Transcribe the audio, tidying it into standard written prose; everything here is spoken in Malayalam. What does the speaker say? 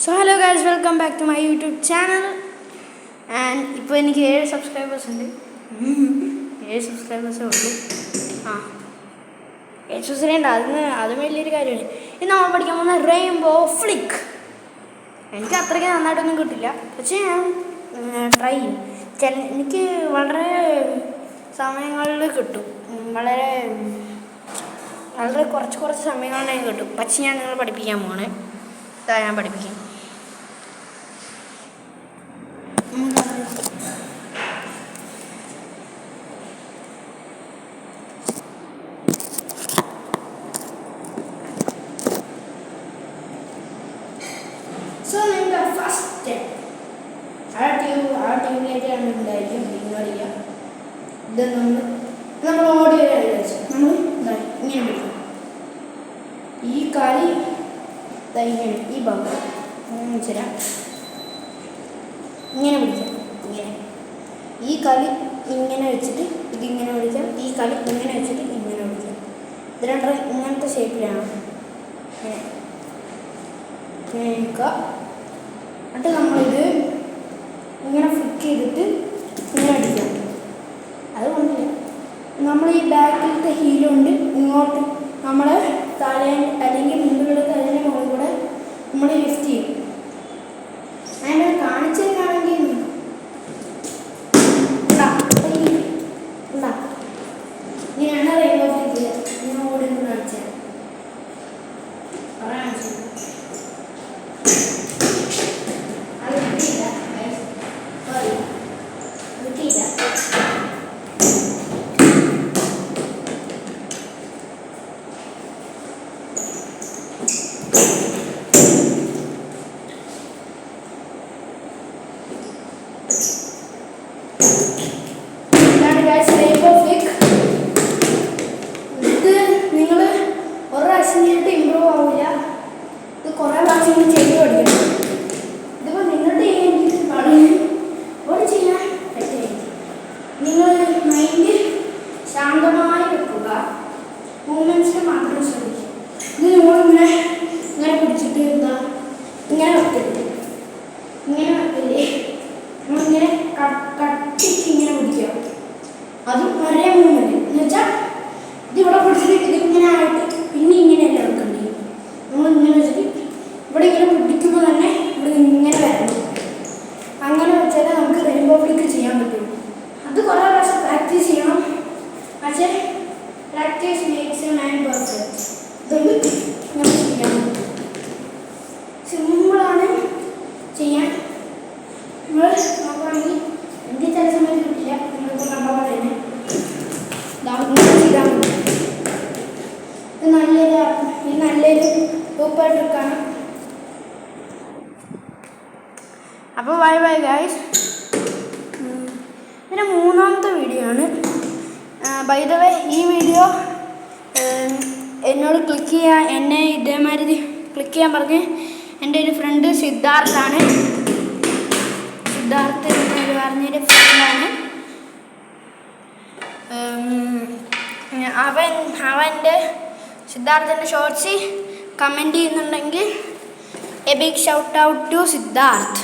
So hello guys, welcome back to my YouTube channel. And ഇപ്പോൾ എനിക്ക് 7 സബ്സ്ക്രൈബേഴ്സ് ഉണ്ട്. 7 സബ്സ്ക്രൈബേഴ്സേ ഉള്ളൂ. ഉണ്ട് അത് വലിയൊരു കാര്യമാണ്. ഇന്ന് നമ്മൾ പഠിക്കാൻ പോകുന്ന റെയിൻബോ ഫ്ലിക്ക്. എനിക്ക് അത്രയ്ക്ക് നന്നായിട്ടൊന്നും കിട്ടില്ല, പക്ഷേ ഞാൻ ട്രൈ ചെയ്യും. എനിക്ക് വളരെ സമയങ്ങളിൽ കിട്ടും, വളരെ കുറച്ച് സമയങ്ങളിൽ കിട്ടും. പക്ഷേ ഞാൻ നിങ്ങളെ പഠിപ്പിക്കാൻ പോവാണ്. ഞാൻ പഠിപ്പിക്കാം. So the first step, ട്യൂബിലേക്ക് ഉണ്ടായിരിക്കും ഇഗ്നോർ ചെയ്യുക. ഇത് നമ്മൾ ഓഡിയോ നമ്മൾ ഇങ്ങനെ പിടിക്കും. ഈ കാലി ഇങ്ങനെ ഈ ഭാഗം ശരിയാ ഇങ്ങനെ പിടിക്കാം. ഇങ്ങനെ ഈ കളി ഇങ്ങനെ വെച്ചിട്ട് ഇതിങ്ങനെ പിടിക്കാം. ഈ കളി ഇങ്ങനെ വെച്ചിട്ട് ഇങ്ങനെ പിടിക്കാം. ഇത് രണ്ടും ഇങ്ങനത്തെ ഷേപ്പിലാണ്. ഇങ്ങനെ വെക്കുക. എന്നിട്ട് നമ്മളിത് ഇങ്ങനെ ഫ്ലിക്ക് ചെയ്തിട്ട് ഇങ്ങനെ അടിക്കാം. അതുകൊണ്ടില്ല, നമ്മൾ ഈ ബാക്കിലത്തെ ഹീൽ കൊണ്ട് ഇങ്ങോട്ട് നമ്മളെ തല അല്ലെങ്കിൽ മുമ്പിലുള്ള തലേൻ്റെ മുകളിൽ കൂടെ നമ്മൾ ലിഫ്റ്റ് ചെയ്യും. അതിൻ്റെ കാണിച്ചേക്കാണെങ്കിൽ ഇങ്ങനെയാണ് റെയിൻബോ ഫ്ലിക്ക്. ഇങ്ങനെ ഓടി കാണിച്ചത് ശാന്തമായി വെക്കുക. മൂമെന്റ്സിന് മാത്രം ശ്രദ്ധിക്കുക. ഇത് ഇങ്ങനെ പിടിച്ചിട്ട് ഇങ്ങനെ വെക്കരുത്. നമ്മളിങ്ങനെ കട്ടിക്ക് ഇങ്ങനെ പിടിക്കുക. അതും ഒരേ മൂമെന്റ് എന്ന് വെച്ചാൽ ഇതിവിടെ പിടിച്ചിട്ട് ഇതിങ്ങനെ ആയിട്ട് പിന്നെ ഇങ്ങനെയല്ല വെക്കേണ്ടി. നമ്മൾ ഇങ്ങനെ വെച്ചിട്ട് ഇവിടെ ഇങ്ങനെ പിടിക്കുമ്പോൾ തന്നെ ഇവിടെ ഇങ്ങനെ വരണം. അങ്ങനെ വെച്ചാലേ നമുക്ക് റെയിൻബോ ഫ്ലിക്ക് ചെയ്യാൻ പറ്റുള്ളൂ. അത് കുറേ പ്രാവശ്യം പ്രാക്ടീസ് ചെയ്യണം. പക്ഷേ practice makes a man perfect. ഇതൊക്കെ നമുക്ക് ചെയ്യാൻ പറ്റും. സിമ്പിളാണ് ചെയ്യാൻ. നമ്മൾ നോക്കുകയാണെങ്കിൽ എനിക്ക് ചില സമയത്ത് കിട്ടില്ല. നിങ്ങളിപ്പോൾ കണ്ട പോലെ തന്നെ ചെയ്താൽ മതി. ഇത് നല്ലൊരു സൂപ്പർ ട്രിക്കാണ്. അപ്പോൾ ബൈ ഗൈസ്. ഇതിൻ്റെ 3ാമത്തെ വീഡിയോ ആണ്. ബൈ ദ വേ, ഈ വീഡിയോ എന്നോട് എന്നെ ഇതേമാതിരി ക്ലിക്ക് ചെയ്യാൻ പറഞ്ഞ് എൻ്റെ ഒരു ഫ്രണ്ട് സിദ്ധാർത്ഥാണ്. സിദ്ധാർത്ഥ് എന്ന് പറഞ്ഞൊരു ഫ്രണ്ടാണ്. അവൻ്റെ സിദ്ധാർത്ഥിൻ്റെ ഷോർട്സ് കമൻറ്റ് ചെയ്യുന്നുണ്ടെങ്കിൽ a big shout out to Siddharth.